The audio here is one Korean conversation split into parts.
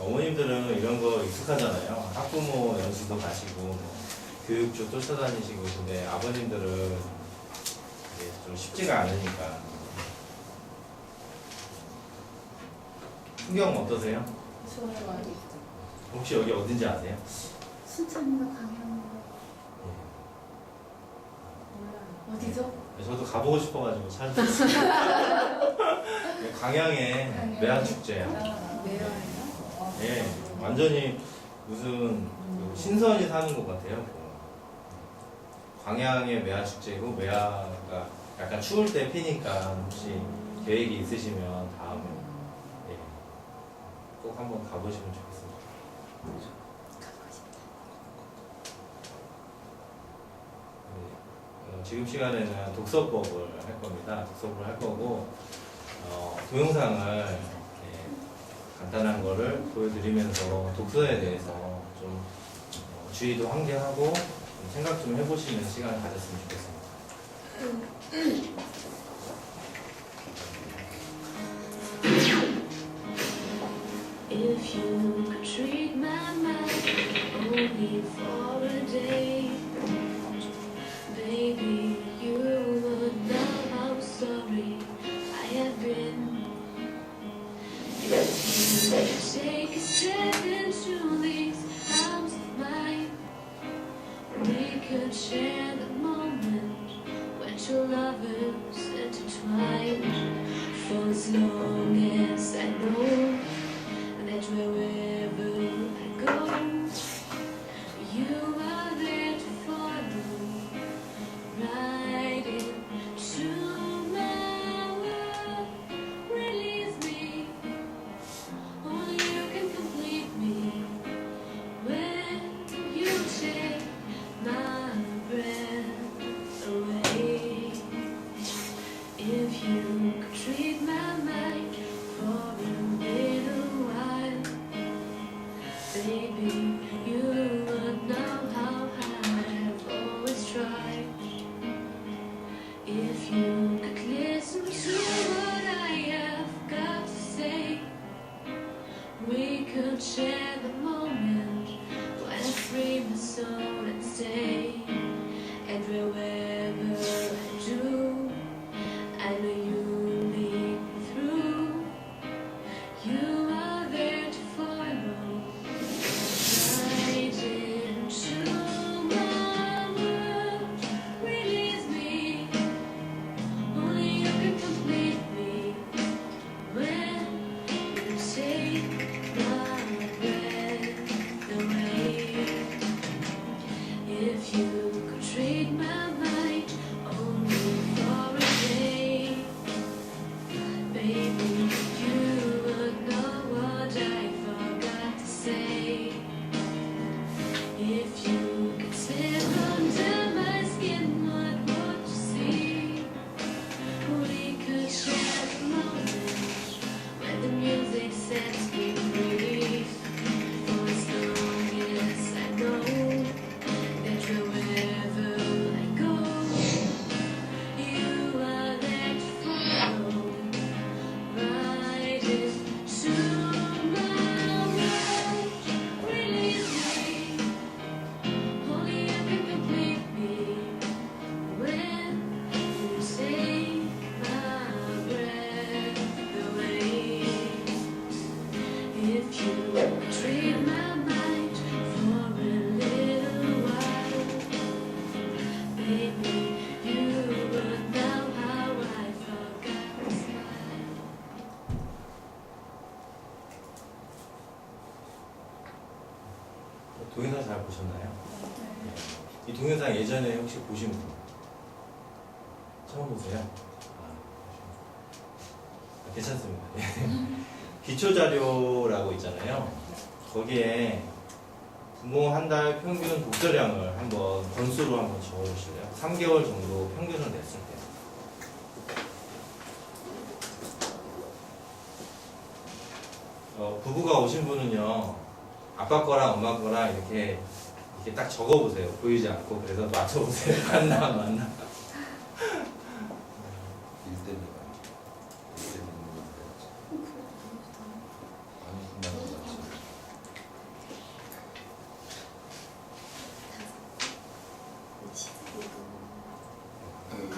어머님들은 이런 거 익숙하잖아요. 학부모 연수도 가시고 뭐 교육조 쫓아다니시고. 근데 아버님들은 이게 좀 쉽지가 않으니까. 풍경 어떠세요? 좋아요. 혹시 여기 어딘지 아세요? 순천인가 광양인가 몰라요. 어디죠? 저도 가보고 싶어가지고 찾았어요. 광양의 매화축제야. 매화예요? 예, 완전히 무슨 그 신선이 사는 것 같아요. 광양의 매화축제고, 매화가 약간 추울 때 피니까 혹시 계획이 있으시면 다음에 예, 꼭 한번 가보시면 좋겠습니다. 지금 시간에는 독서법을 할 겁니다. 독서법을 할 거고, 동영상을 간단한 거를 보여드리면서 독서에 대해서 좀 주의도 환기하고 좀 생각 좀 해보시는 시간을 가졌으면 좋겠습니다. If you could treat my mind only for a day, baby, you would know how sorry I have been. If you take a step into these arms of mine, we could share the moment when two lovers intertwine. For as long as I know that wherever I go, you are there to follow, right into my world. Release me, only you can complete me. When you take my breath away, if you could treat my mind for a little while, baby, you would know how I've always tried. If you could listen to what I have got to say, we could share the moment when I free my soul and stay. And wherever I do, I know you lead me through. You are there to follow, right into my world. Release me, only you can complete me. When you take my breath away, if you could treat my mind only for a day, baby, you would know what I forgot to say. If you could sit under my skin, what would you see? We could share the moment when the music sets me free. For as long as I know that wherever I go, you are there to follow, right into my world. Release me, only you can complete me. When you take my breath away, if you treat my mind for a little while, baby, you would know how I forgot to smile. 동영상 잘 보셨나요? 이 동영상 예전에 혹시 보신 분? 처음 보세요? 괜찮습니다. 기초자료라고 있잖아요. 거기에 부모 한 달 평균 독서량을 한번 건수로 한번 적어주실래요? 3개월 정도 평균을 냈을 때. 부부가 오신 분은요, 아빠 거랑 엄마 거랑 이렇게 딱 적어보세요. 보이지 않고. 그래서 맞춰보세요. 맞나, 안 맞나.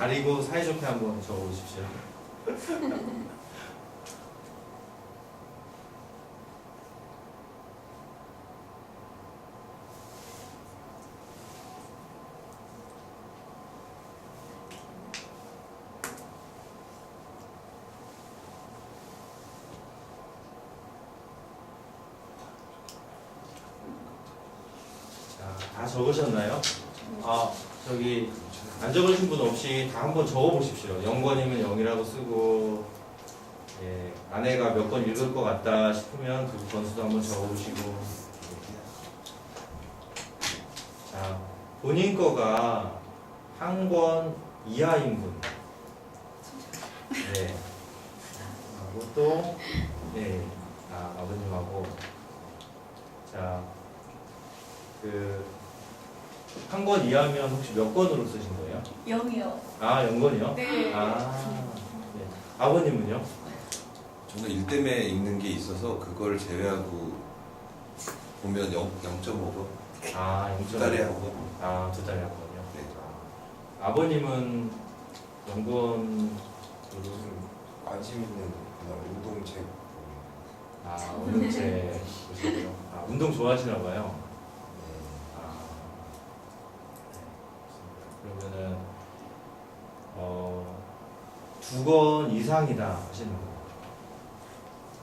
가리고 사이좋게 한번 적어보십시오. 자, 다 적으셨나요? 아, 저기 안 적으신 분 없이 다 한번 적어보십시오. 0권이면 0이라고 쓰고, 예, 아내가 몇 권 읽을 것 같다 싶으면 그 권수도 한번 적어보시고. 자, 본인 거가 한 권 이하인 분. 네. 하고 또, 네, 아버님하고. 자, 한 권 이하면 혹시 몇 권으로 쓰신 거예요? 0이요. 아, 0권이요? 네. 네. 아버님은요? 저는 일 때문에 읽는 게 있어서 그걸 제외하고 보면 0.5번 아, 두 달에 한 번. 아, 두 달에 한 번요? 네. 아버님은 0권, 관심 있는 그런 운동책 운동책 보시고요. 아, 운동 좋아하시나 봐요. 네. 아, 네. 그러면은, 2권 이상이다 하시는 거예요.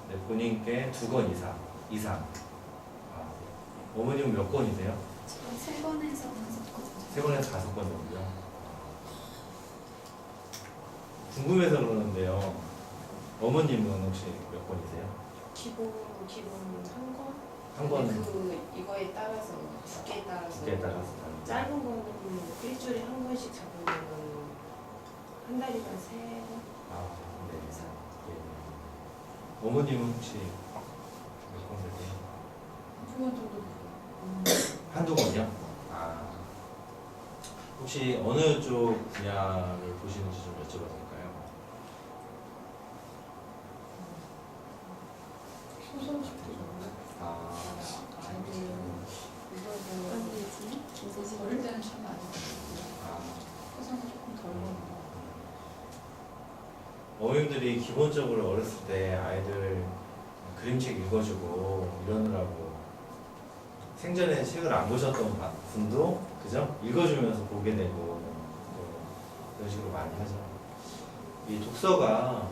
네, 본인께 2권 이상. 아, 어머님은 몇 권이세요? 지금 3권에서 5권. 3권에서 5권 정도요. 궁금해서 그러는데요. 어머님은 혹시 몇 권이세요? 기본 한 권? 한 권, 이거에 따라서 두께에 따라서 두께에 따라서 다른데. 짧은 거는 일주일에 한 권씩 잡으면 한 달이면 3권 아, 네. 이상. 예. 어머님은 혹시 몇 권 되세요? 2권 정도. 한두 권이요? 아. 혹시 어느 쪽 분야를 보시는지 좀 여쭤봐도 될까요? 소설 아, 아니 이거는 어릴 때는 참 많이 봤어요. 아. 소설은 조금 덜 봤고. 어머님들이 기본적으로 어렸을 때 아이들 그림책 읽어주고 이러느라고 생전에 책을 안 보셨던 분도 그죠? 읽어주면서 보게 되고 또 그런 식으로 많이 하죠. 이 독서가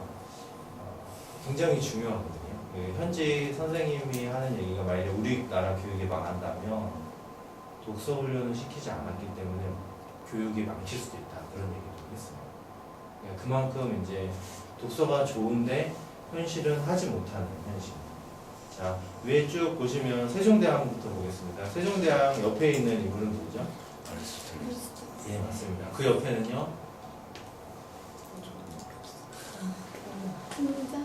굉장히 중요하거든요. 현지 선생님이 하는 얘기가 만약에 우리나라 교육이 망한다면 독서 훈련을 시키지 않았기 때문에 교육이 망칠 수도 있다 그런 얘기도 했어요. 그러니까 그만큼 이제 독서가 좋은데 현실은 하지 못하는 현실. 자, 위에 쭉 보시면 세종대왕부터 보겠습니다. 세종대왕 옆에 있는 인물은 누구죠? 예, 맞습니다. 그 옆에는요? 공자?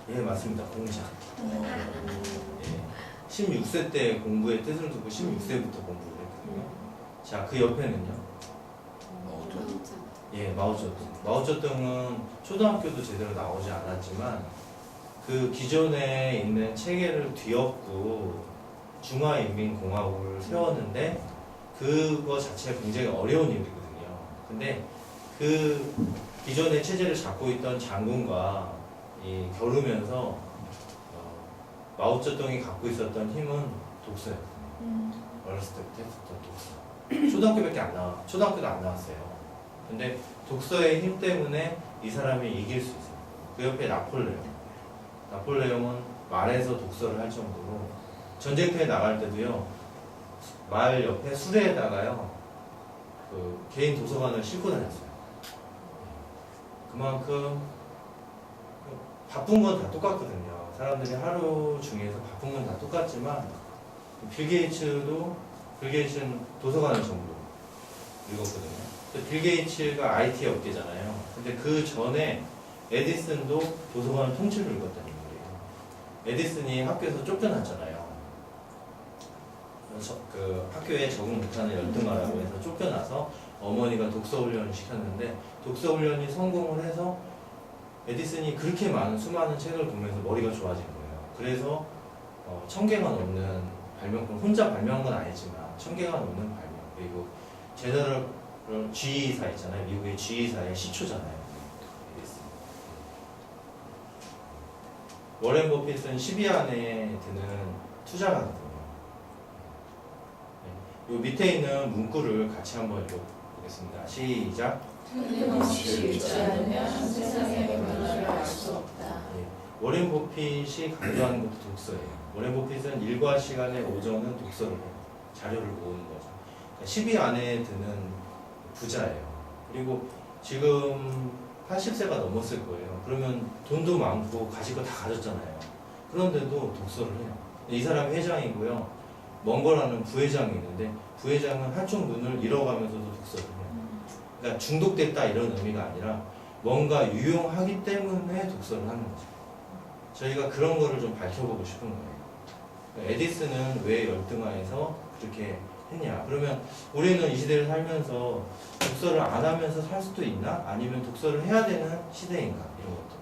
예, 맞습니다. 공자. 예, 16세 때 공부의 뜻을 두고 16세부터 공부를 했거든요. 자, 그 옆에는요? 예, 마오쩌둥. 마오쩌둥은 초등학교도 제대로 나오지 않았지만 그 기존에 있는 체계를 뒤엎고 중화인민공화국을 세웠는데 그거 자체가 굉장히 어려운 일이거든요. 근데 그 기존의 체제를 잡고 있던 장군과 겨루면서 마오쩌둥이 갖고 있었던 힘은 독서였거든요. 어렸을 때부터 했었던 독서. 초등학교도 안 나왔어요. 근데 독서의 힘 때문에 이 사람이 이길 수 있어요. 그 옆에 나폴레옹은 말에서 독서를 할 정도로 전쟁터에 나갈 때도요, 말 옆에 수레에다가요, 그 개인 도서관을 싣고 다녔어요. 그만큼 바쁜 건 다 똑같거든요. 사람들이 하루 중에서 바쁜 건 다 똑같지만 빌 게이츠는 도서관을 전부 읽었거든요. 빌 게이츠가 IT 업계잖아요. 근데 그 전에 에디슨도 도서관을 통째로 읽었다는 거예요. 에디슨이 학교에서 쫓겨났잖아요. 그 학교에 적응 못하는 열등하라고 해서 쫓겨나서 어머니가 독서 훈련을 시켰는데 독서 훈련이 성공을 해서 에디슨이 그렇게 수많은 책을 보면서 머리가 좋아진 거예요. 그래서 1000개가 넘는 발명품, 혼자 발명한 건 아니지만 1000개가 넘는 발명, 그리고 제너럴 그런 G사 있잖아요. 미국의 G사의 시초잖아요. 워렌 버핏은 10위 안에 드는 투자가거든요. 이 밑에 있는 문구를 같이 한번 읽어보겠습니다. 시작. 끊임없이 읽지 않으면 세상의 문화를 알 수 없다. 워렌 버핏이 강조하는 것도 독서예요. 워렌 버핏은 일과 시간에 오전은 독서를 해요. 자료를 모으는 거죠. 그러니까 10위 안에 드는 부자예요. 그리고 지금 80세가 넘었을 거예요. 그러면 돈도 많고 가질 거 다 가졌잖아요. 그런데도 독서를 해요. 이 사람이 회장이고요. 멍거라는 부회장이 있는데 부회장은 한쪽 눈을 잃어가면서도 독서를 해요. 그러니까 중독됐다 이런 의미가 아니라 뭔가 유용하기 때문에 독서를 하는 거죠. 저희가 그런 거를 좀 밝혀보고 싶은 거예요. 에디슨은 왜 열등화해서 그렇게 했냐? 그러면 우리는 이 시대를 살면서 독서를 안 하면서 살 수도 있나? 아니면 독서를 해야 되는 시대인가? 이런 것도.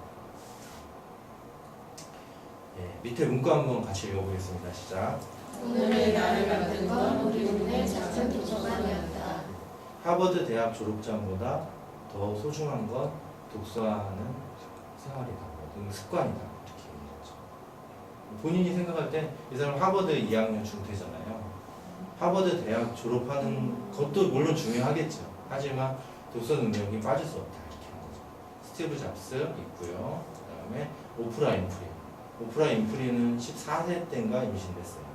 밑에 문구 한번 같이 읽어보겠습니다. 시작. 오늘의 나를 만든 건 우리 눈의 작은 도서관이었다. 하버드 대학 졸업장보다 더 소중한 건 독서하는 생활이다. 습관이다. 이렇게 얘기했죠. 본인이 생각할 때 이 사람 하버드 2학년 중퇴잖아요. 하버드 대학 졸업하는 것도 물론 중요하겠죠. 하지만 독서 능력이 빠질 수 없다. 이렇게 하는 거죠. 스티브 잡스 있고요. 그 다음에 오프라 윈프리. 오프라 윈프리는 14세 때인가 임신됐어요.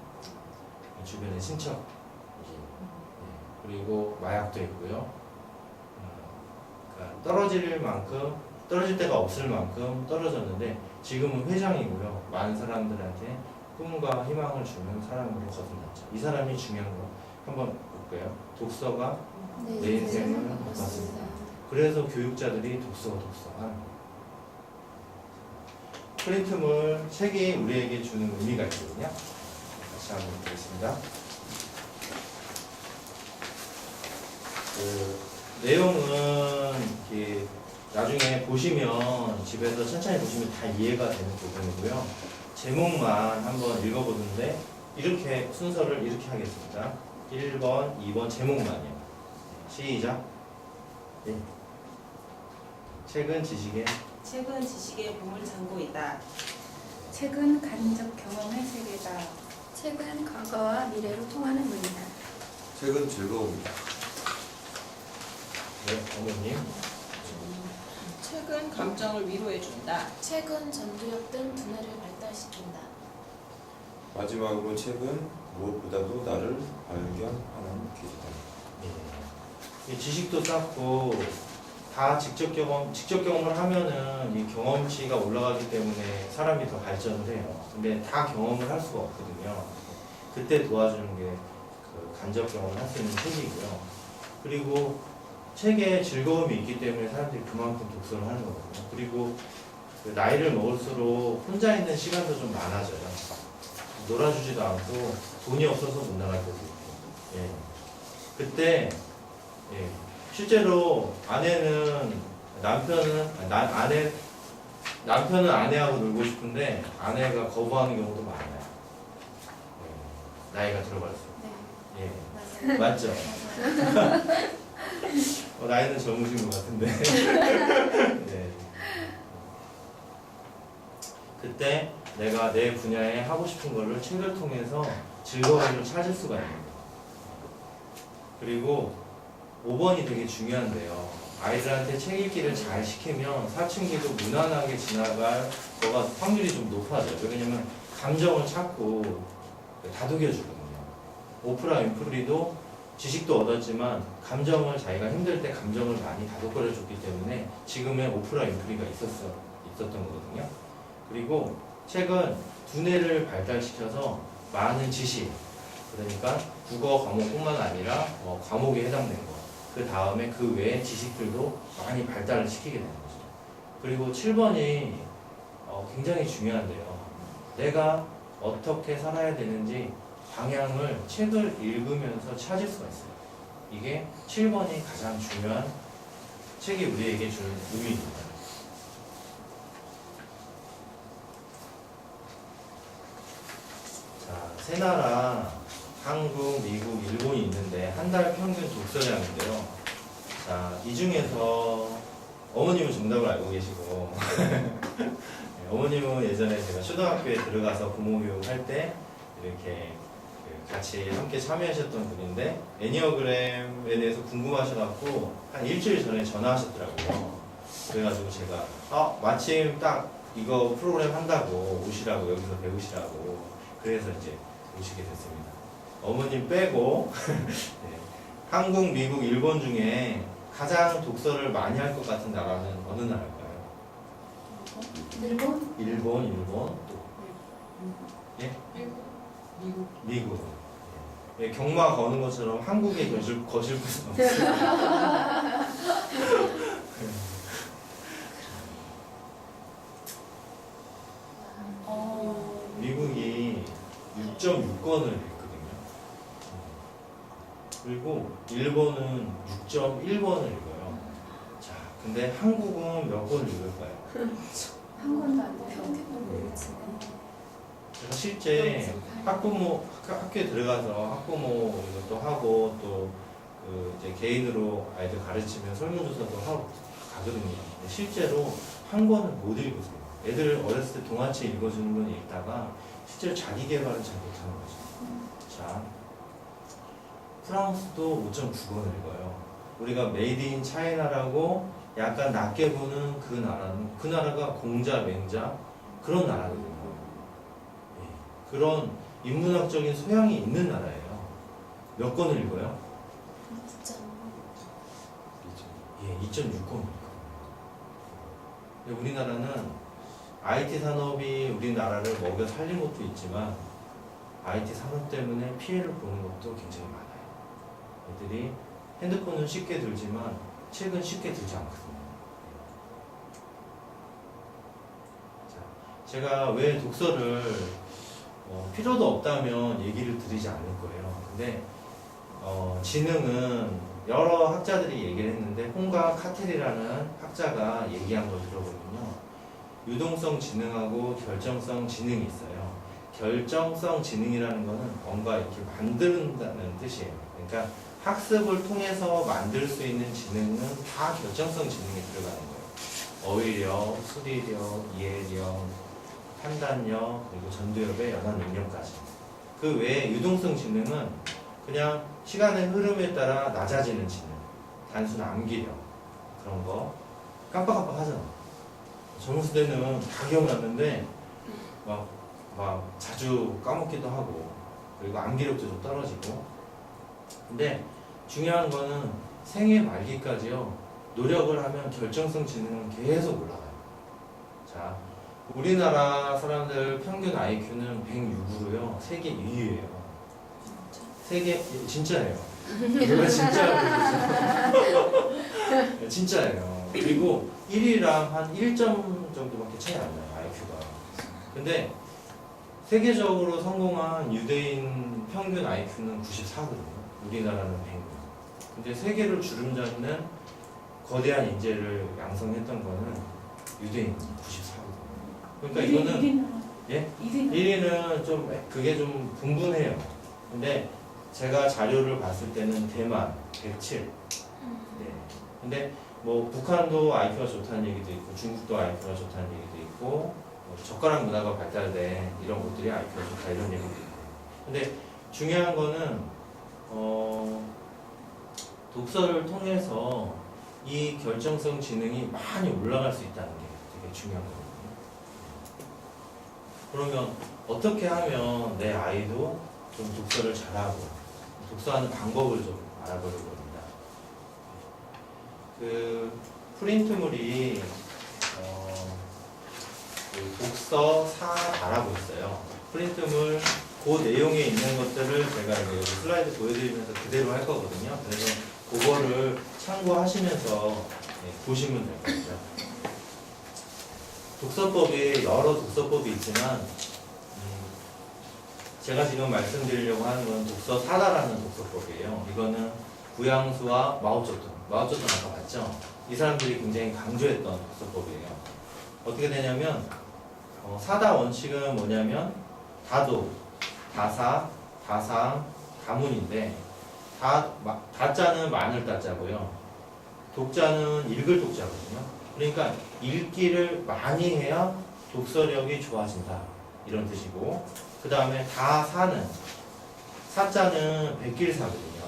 주변에 친척. 그리고 마약도 있고요. 그러니까 떨어질 데가 없을 만큼 떨어졌는데 지금은 회장이고요. 많은 사람들한테 꿈과 희망을 주는 사람으로 거듭났죠. 이 사람이 중요한 거 한번 볼까요? 독서가 내 인생을 바꿨습니다. 그래서 교육자들이 독서 하는 거예요. 프린트물 책이 우리에게 주는 의미가 있거든요. 다시 한번 보겠습니다. 내용은 이렇게 나중에 보시면 집에서 천천히 보시면 다 이해가 되는 부분이고요. 제목만 한번 읽어보는데 이렇게 순서를 이렇게 하겠습니다. 1번, 2번 제목만이요. 시작. 네. 책은 지식의 보물창고이다. 책은 간접 경험의 세계다. 책은 과거와 미래로 통하는 문이다. 책은 즐거움이다. 네, 어머님. 책은 감정을 위로해준다. 책은 전투력 등 두뇌를 발달시킨다. 마지막으로 책은 무엇보다도 나를 발견하는 길이다. 이 지식도 쌓고 다 직접 경험을 하면은 이 경험치가 올라가기 때문에 사람이 더 발전을 해요. 근데 다 경험을 할 수가 없거든요. 그때 도와주는 게 그 간접 경험을 할 수 있는 책이고요. 그리고 책에 즐거움이 있기 때문에 사람들이 그만큼 독서를 하는 거거든요. 그리고 그 나이를 먹을수록 혼자 있는 시간도 좀 많아져요. 놀아주지도 않고 돈이 없어서 못 나갈 때도 있고. 예. 그때 실제로 남편은 아내하고 놀고 싶은데 아내가 거부하는 경우도 많아요. 나이가 들어갈수록. 네, 예. 맞아요. 맞죠? 나이는 젊으신 것 같은데. 네. 그때 내가 내 분야에 하고 싶은 거를 책을 통해서 즐거움을 찾을 수가 있는 거예요. 그리고 5번이 되게 중요한데요. 아이들한테 책 읽기를 잘 시키면 사춘기도 무난하게 지나갈 거가 확률이 좀 높아져요. 왜냐면 감정을 찾고 다독여주거든요. 오프라 윈프리도 지식도 얻었지만 감정을 자기가 힘들 때 감정을 많이 다독거려줬기 때문에 지금의 오프라 윈프리가 있었던 거거든요. 그리고 책은 두뇌를 발달시켜서 많은 지식, 그러니까 국어 과목뿐만 아니라 과목에 해당된 거, 그 다음에 그 외의 지식들도 많이 발달을 시키게 되는 거죠. 그리고 7번이 굉장히 중요한데요. 내가 어떻게 살아야 되는지 방향을 책을 읽으면서 찾을 수가 있어요. 이게 7번이 가장 중요한 책이 우리에게 주는 의미입니다. 자, 세 나라 한국, 미국, 일본이 있는데 한 달 평균 독서량인데요. 이 중에서 어머님은 정답을 알고 계시고 네, 어머님은 예전에 제가 초등학교에 들어가서 부모교육 할 때 이렇게 같이 함께 참여하셨던 분인데 애니어그램에 대해서 궁금하셔갖고 한 일주일 전에 전화하셨더라고요. 그래가지고 제가 마침 딱 이거 프로그램 한다고 오시라고 여기서 배우시라고 그래서 이제 오시게 됐습니다. 어머님 빼고 네, 한국, 미국, 일본 중에 가장 독서를 많이 할 것 같은 나라는 어느 나라일까요? 일본? 일본 또 예? 미국. 예, 경마 거는 것처럼 한국에 거실 곳은 없어요. 미국이 6.6권을 읽거든요. 그리고 일본은 6.1권을 읽어요. 자, 근데 한국은 몇 권을 읽을까요? 한 권도 안 돼. 평균도 모르겠네. 제가 실제 학교에 들어가서 학부모 이것도 하고 또 그 이제 개인으로 아이들 가르치면 설문조사도 하고 가거든요. 근데 실제로 한 권을 못 읽으세요. 애들 어렸을 때 동화책 읽어주는 건 읽다가 실제로 자기 개발은 잘 못하는 거죠. 자, 프랑스도 5.9권을 읽어요. 우리가 메이드 인 차이나라고 약간 낮게 보는 그 나라가 공자, 맹자 그런 나라거든요. 예, 그런 인문학적인 소양이 있는 나라예요. 몇 권을 읽어요? 예, 2.6권을 읽어요. 우리나라는 IT 산업이 우리나라를 먹여 살린 것도 있지만 IT 산업 때문에 피해를 보는 것도 굉장히 많아요. 애들이 핸드폰은 쉽게 들지만 책은 쉽게 들지 않거든요. 자, 제가 왜 독서를 필요도 없다면 얘기를 드리지 않을 거예요. 근데 지능은 여러 학자들이 얘기를 했는데 홍과 카텔이라는 학자가 얘기한 걸 들어보면요. 유동성 지능하고 결정성 지능이 있어요. 결정성 지능이라는 거는 뭔가 이렇게 만든다는 뜻이에요. 그러니까 학습을 통해서 만들 수 있는 지능은 다 결정성 지능에 들어가는 거예요. 어휘력, 수리력, 이해력, 판단력, 그리고 전두엽의 연한 능력까지. 그 외에 유동성 지능은 그냥 시간의 흐름에 따라 낮아지는 지능, 단순 암기력, 그런 거 깜빡깜빡 하잖아. 젊었을 때는 다 기억났는데 막 자주 까먹기도 하고 그리고 암기력도 좀 떨어지고. 근데 중요한 거는 생애 말기까지요 노력을 하면 결정성 지능은 계속 올라가요. 자, 우리나라 사람들 평균 IQ는 106으로요 세계 2위예요. 세계 진짜예요. 이거 진짜예요. 진짜예요. 그리고 1위랑 한 1점 정도밖에 차이 안 나요, IQ가. 근데 세계적으로 성공한 유대인 평균 IQ는 94거든요. 우리나라는 100. 근데 세계를 주름잡는 거대한 인재를 양성했던 거는 유대인 94거든요. 그러니까 이거는 예? 1위는 좀 그게 좀 분분해요. 근데 제가 자료를 봤을 때는 대만 107. 네. 근데 뭐 북한도 IQ가 좋다는 얘기도 있고 중국도 IQ가 좋다는 얘기도 있고 뭐 젓가락 문화가 발달된 이런 곳들이 IQ가 좋다 이런 얘기도 있고. 근데 중요한 거는 독서를 통해서 이 결정성 지능이 많이 올라갈 수 있다는 게 되게 중요한 거거든요. 그러면 어떻게 하면 내 아이도 좀 독서를 잘하고 독서하는 방법을 좀 알아보려고 합니다. 그 프린트물이 그 독서사라고 있어요. 프린트물 그 내용에 있는 것들을 제가 이제 여기 슬라이드 보여드리면서 그대로 할 거거든요. 그래서 그거를 참고하시면서 보시면 될 겁니다. 독서법이 여러 독서법이 있지만 제가 지금 말씀드리려고 하는 건 독서사다라는 독서법이에요. 이거는 구양수와 마오쩌둥 아까 봤죠? 이 사람들이 굉장히 강조했던 독서법이에요. 어떻게 되냐면 사다 원칙은 뭐냐면 다도, 다사, 다상, 다문인데 다자는 마늘 다자고요. 독자는 읽을 독자거든요. 그러니까 읽기를 많이 해야 독서력이 좋아진다. 이런 뜻이고, 그 다음에 다 사는, 사자는 베낄사거든요.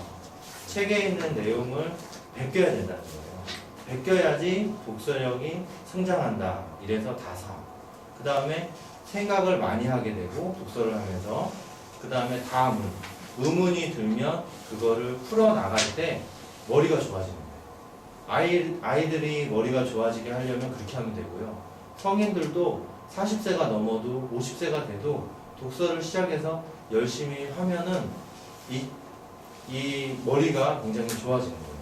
책에 있는 내용을 베껴야 된다는 거예요. 베껴야지 독서력이 성장한다. 이래서 다 사. 그 다음에 생각을 많이 하게 되고 독서를 하면서, 그 다음에 다음 의문이 들면 그거를 풀어나갈 때 머리가 좋아지는 거예요. 아이들이 머리가 좋아지게 하려면 그렇게 하면 되고요. 성인들도 40세가 넘어도 50세가 돼도 독서를 시작해서 열심히 하면은 이 머리가 굉장히 좋아지는 거예요.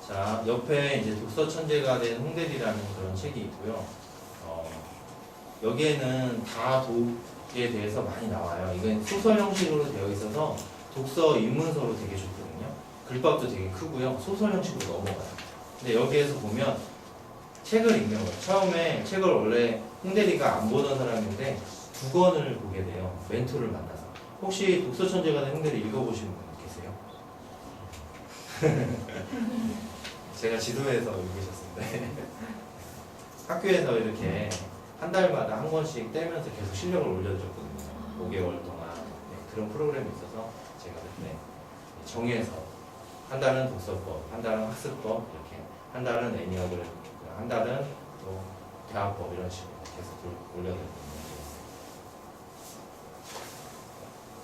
자, 옆에 이제 독서 천재가 된 홍대리라는 그런 책이 있고요. 여기에는 다 독에 대해서 많이 나와요. 이건 소설 형식으로 되어 있어서 독서 입문서로 되게 좋거든요. 글밥도 되게 크고요. 소설 형식으로 넘어가요. 근데 여기에서 보면 책을 읽는 거예요. 처음에 책을 원래 홍대리가 안 보던 사람인데 두 권을 보게 돼요. 멘토를 만나서. 혹시 독서 천재가 된 홍대리 읽어보신 분 계세요? 제가 지도에서 읽으셨는데 학교에서 이렇게 한 달마다 한 권씩 떼면서 계속 실력을 올려줬거든요. 5개월 동안. 네, 그런 프로그램이 있어서 제가 그때 정해서 한 달은 독서법, 한 달은 학습법, 이렇게 한 달은 애니어그램, 한 달은 또 대화법 이런 식으로 계속 올려드렸거든요.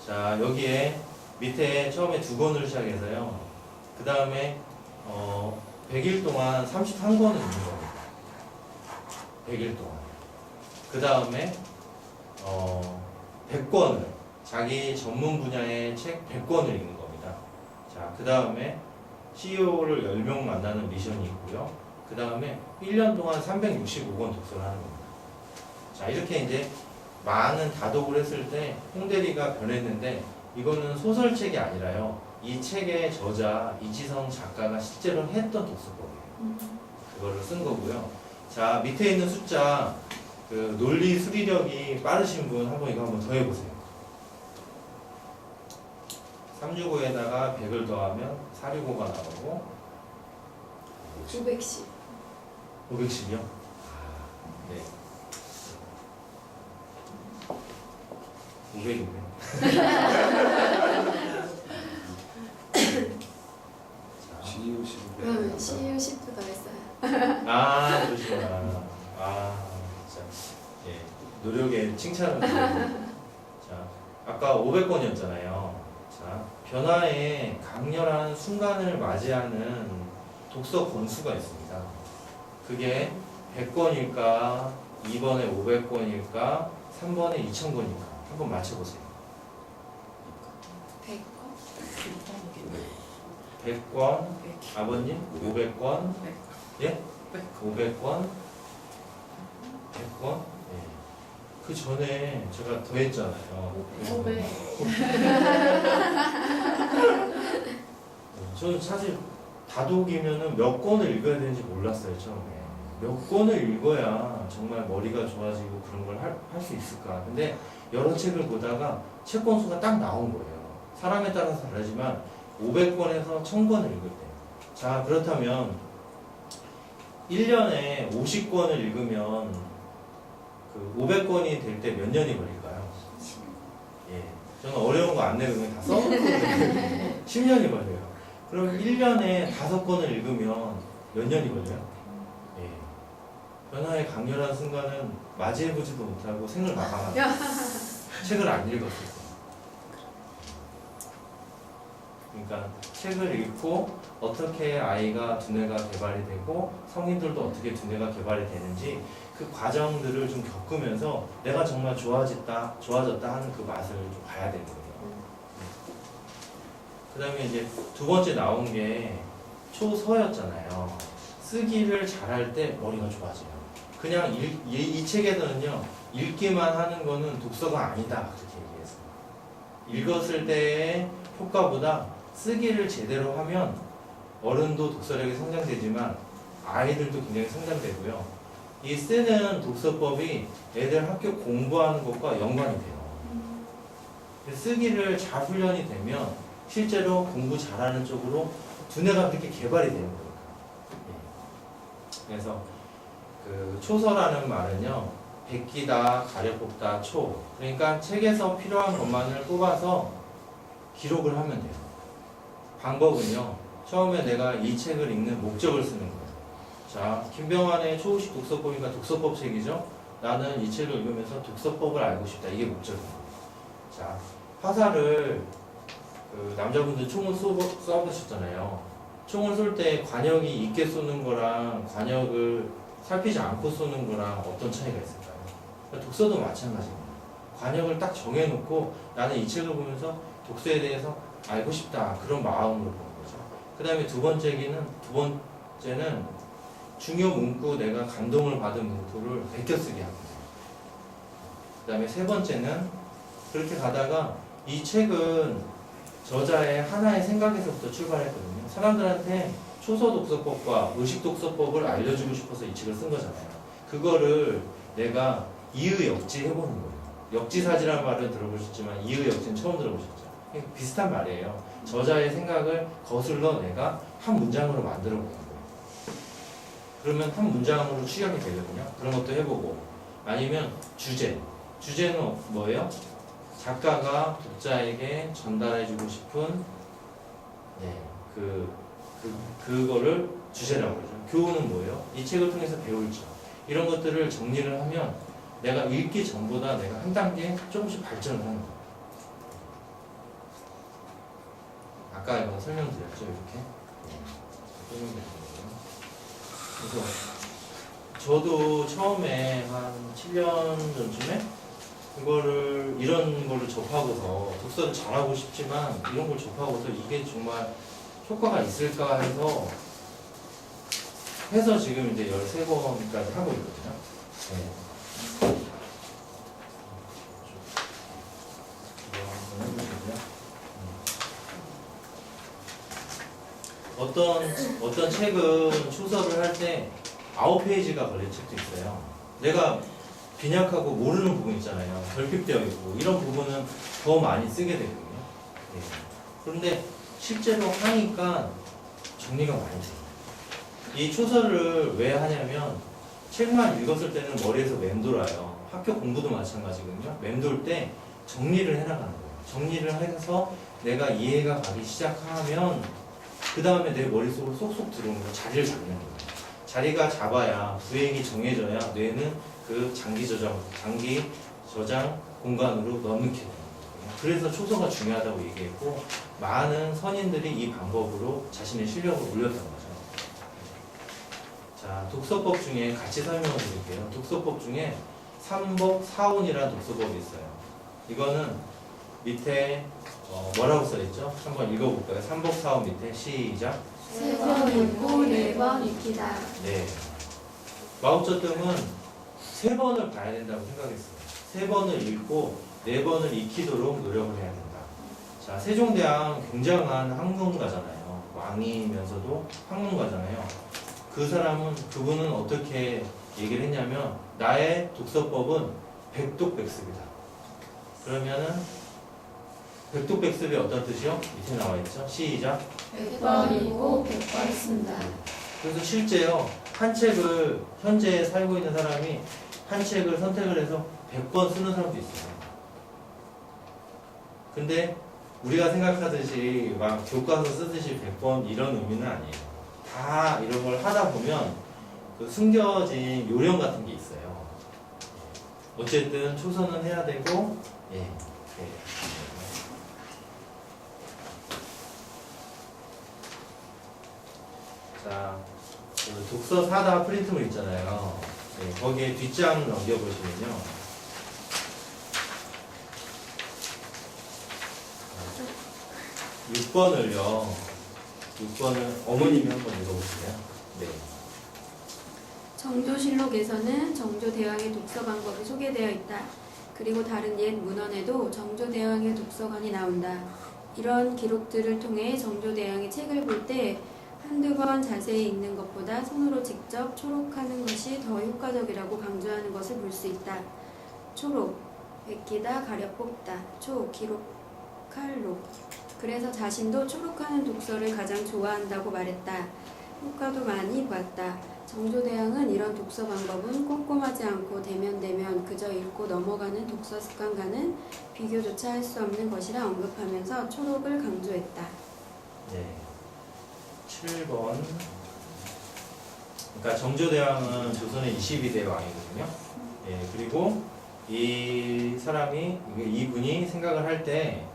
자, 여기에 밑에 처음에 두 권을 시작해서요. 그 다음에 100일 동안 31권을 읽는 겁니다. 100일 동안. 그 다음에 100권을, 자기 전문 분야의 책 100권을 읽는 겁니다. 자, 그 다음에 CEO를 10명 만나는 미션이 있고요. 그 다음에 1년 동안 365권 독서를 하는 겁니다. 자, 이렇게 이제 많은 다독을 했을 때 홍대리가 변했는데, 이거는 소설책이 아니라요. 이 책의 저자 이지성 작가가 실제로 했던 독서법이에요. 그거를 쓴 거고요. 자, 밑에 있는 숫자, 그 논리 수리력이 빠르신 분 한번 이거 한번 더 해보세요. 365에다가 100을 더하면 465가 나오고 910. 510이요? 네. 500이네. CEO 시대. 응, CEO 10도 더 했어요. 아, 그러시구나. 아, 진짜. 예, 노력에 칭찬을 드려요. 자, 아까 500권이었잖아요. 자, 변화의 강렬한 순간을 맞이하는 독서 권수가 있습니다. 그게 100권일까, 2번에 500권일까, 3번에 2000권일까? 한번 맞춰보세요. 100권? 100권, 아버님? 500권? 예? 500권? 100권? 예. 그 전에 제가 더 했잖아요. 500. 저는 사실 다독이면은 몇 권을 읽어야 되는지 몰랐어요, 처음에. 몇 권을 읽어야 정말 머리가 좋아지고 그런 걸 할 수 있을까. 근데 여러 책을 보다가 책 권수가 딱 나온 거예요. 사람에 따라서 다르지만 500권에서 1000권을 읽을 때. 자, 그렇다면 1년에 50권을 읽으면 그 500권이 될 때 몇 년이 걸릴까요? 예. 저는 어려운 거 안 내고 그냥 다 써놓거든요. 10년이 걸려요. 그럼 1년에 5권을 읽으면 몇 년이 걸려요? 예. 변화의 강렬한 순간은 맞이해보지도 못하고 생을 마감하고 책을 안 읽었을 때. 그러니까 책을 읽고 어떻게 아이가 두뇌가 개발이 되고 성인들도 어떻게 두뇌가 개발이 되는지 그 과정들을 좀 겪으면서 내가 정말 좋아졌다 하는 그 맛을 좀 봐야 되는 거예요. 그 다음에 이제 두 번째 나온 게 초서였잖아요. 쓰기를 잘할 때 머리가 좋아져요. 그냥 이 책에서는요, 읽기만 하는 거는 독서가 아니다. 그렇게 얘기했어요. 읽었을 때의 효과보다 쓰기를 제대로 하면 어른도 독서력이 성장되지만 아이들도 굉장히 성장되고요. 이 쓰는 독서법이 애들 학교 공부하는 것과 연관이 돼요. 쓰기를 잘 훈련이 되면 실제로 공부 잘하는 쪽으로 두뇌가 그렇게 개발이 되는 거니까. 그래서 그 초서라는 말은요, 베끼다, 가려뽑다, 초. 그러니까 책에서 필요한 것만을 뽑아서 기록을 하면 돼요. 방법은요, 처음에 내가 이 책을 읽는 목적을 쓰는 거예요. 자, 김병환의 초우식 독서법이니까 독서법 책이죠. 나는 이 책을 읽으면서 독서법을 알고 싶다. 이게 목적이에요. 자, 화살을 그 남자분들 총을 쏘보셨잖아요. 총을 쏠 때 관역이 있게 쏘는 거랑 관역을 살피지 않고 쏘는 거랑 어떤 차이가 있을까요? 독서도 마찬가지입니다. 관역을 딱 정해놓고 나는 이 책을 보면서 독서에 대해서 알고 싶다. 그런 마음으로 보는 거죠. 그 다음에 두 번째는 중요 문구, 내가 감동을 받은 문구를 베껴쓰기 합니다. 그 다음에 세 번째는 그렇게 가다가 이 책은 저자의 하나의 생각에서부터 출발했거든요. 사람들한테 초서 독서법과 의식 독서법을 알려주고 싶어서 이 책을 쓴 거잖아요. 그거를 내가 이의역지 해보는 거예요. 역지사지라는 말은 들어보셨지만 이의역지는 처음 들어보셨죠. 비슷한 말이에요. 저자의 생각을 거슬러 내가 한 문장으로 만들어 보는 거예요. 그러면 한 문장으로 취약이 되거든요. 그런 것도 해보고, 아니면 주제는 뭐예요? 작가가 독자에게 전달해주고 싶은 그거를 주제라고 그러죠. 교훈은 뭐예요? 이 책을 통해서 배울 점. 이런 것들을 정리를 하면 내가 읽기 전보다 내가 한 단계 조금씩 발전을 하는 거예요. 아까 이거 설명드렸죠, 이렇게. 설명드렸거든요. 그래서 저도 처음에 한 7년 전쯤에 이런 거를 접하고서 독서를 잘하고 싶지만 이런 걸 접하고서 이게 정말 효과가 있을까 해서 지금 이제 13번까지 하고 있거든요. 네. 어떤 책은 초서를 할 때 9페이지가 걸린 책도 있어요. 내가 빈약하고 모르는 부분 있잖아요. 결핍되어 있고 이런 부분은 더 많이 쓰게 되거든요. 네. 그런데 실제로 하니까 정리가 많이 돼요. 이 초서를 왜 하냐면 책만 읽었을 때는 머리에서 맴돌아요. 학교 공부도 마찬가지거든요. 맴돌 때 정리를 해나가는 거예요. 정리를 해서 내가 이해가 가기 시작하면 그 다음에 내 머릿속으로 쏙쏙 들어오는 거, 자리를 잡는 거예요. 자리가 잡아야 부행이 정해져야 뇌는 그 장기 저장 공간으로 넣는 게 돼요. 그래서 초서가 중요하다고 얘기했고 많은 선인들이 이 방법으로 자신의 실력을 올렸던 거죠. 자, 독서법 중에 같이 설명을 드릴게요. 독서법 중에 삼복 사운이라는 독서법이 있어요. 이거는 밑에 뭐라고 써있죠? 한번 읽어볼까요? 삼복 사운 밑에 시작. 3번 읽고 4번 익히다. 네. 마오쩌둥은 3번을 봐야 된다고 생각했어요. 3번을 읽고 4번을 익히도록 노력을 해야 된다. 자, 세종대왕 굉장한 학문가잖아요. 왕이면서도 학문가잖아요. 그분은 어떻게 얘기를 했냐면 나의 독서법은 백독백습이다. 그러면은 백독백습이 어떤 뜻이요? 밑에 나와 있죠? 시작. 100번 읽고 100번 쓴다. 그래서 실제요, 한 책을 현재 살고 있는 사람이 한 책을 선택을 해서 100번 쓰는 사람도 있어요. 근데 우리가 생각하듯이 막 교과서 쓰듯이 100번 이런 의미는 아니에요. 다 이런 걸 하다 보면 그 숨겨진 요령 같은 게 있어요. 어쨌든 초선은 해야 되고, 예. 자, 그 독서 사다 프린트물 있잖아요. 네, 거기에 뒷장을 넘겨보시면요. 6번을요. 6번을 어머님이 한번 읽어보세요. 네. 정조실록에서는 정조대왕의 독서 방법이 소개되어 있다. 그리고 다른 옛 문헌에도 정조대왕의 독서관이 나온다. 이런 기록들을 통해 정조대왕의 책을 볼 때 한두 번 자세히 읽는 것보다 손으로 직접 초록하는 것이 더 효과적이라고 강조하는 것을 볼 수 있다. 초록, 베끼다, 가려뽑다, 기록할 록. 그래서 자신도 초록하는 독서를 가장 좋아한다고 말했다. 효과도 많이 보았다. 정조대왕은 이런 독서 방법은 꼼꼼하지 않고 대면대면 그저 읽고 넘어가는 독서 습관과는 비교조차 할 수 없는 것이라 언급하면서 초록을 강조했다. 네. 7번. 그러니까 정조대왕은 조선의 22대 왕이거든요. 예, 그리고 이 사람이, 이분이 생각을 할 때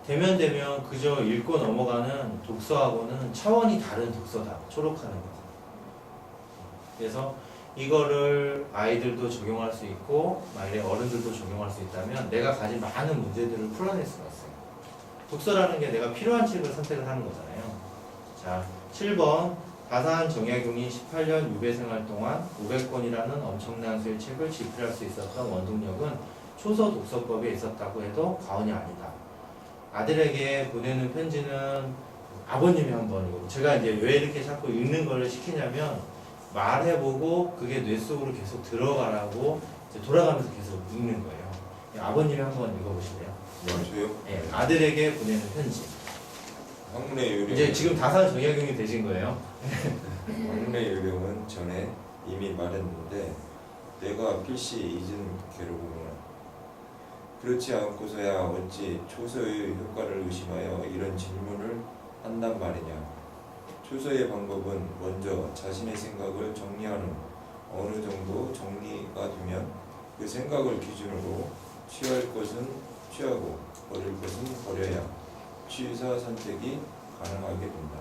대면 그저 읽고 넘어가는 독서하고는 차원이 다른 독서다. 초록하는 거. 그래서 이거를 아이들도 적용할 수 있고 만약에 어른들도 적용할 수 있다면 내가 가진 많은 문제들을 풀어낼 수가 있어요. 독서라는 게 내가 필요한 책을 선택을 하는 거잖아요. 자, 7번. 다산 정약용이 18년 유배 생활 동안 500권이라는 엄청난 수의 책을 집필할 수 있었던 원동력은 초서 독서법에 있었다고 해도 과언이 아니다. 아들에게 보내는 편지는 아버님이 한번 읽고, 제가 이제 왜 이렇게 자꾸 읽는 걸 시키냐면 말해보고 그게 뇌 속으로 계속 들어가라고 이제 돌아가면서 계속 읽는 거예요. 아버님이 한번 읽어보실래요? 저요? 네, 아들에게 보내는 편지. 학문의 요령. 이제 지금 다산 정약용이 되신 거예요. 학문의 요령은 전에 이미 말했는데 내가 필시 잊은 괴로움이나 그렇지 않고서야 어찌 초서의 효과를 의심하여 이런 질문을 한단 말이냐. 초서의 방법은 먼저 자신의 생각을 정리하는 어느 정도 정리가 되면 그 생각을 기준으로 취할 것은 취하고 버릴 것은 버려야 취사 선택이 가능하게 된다.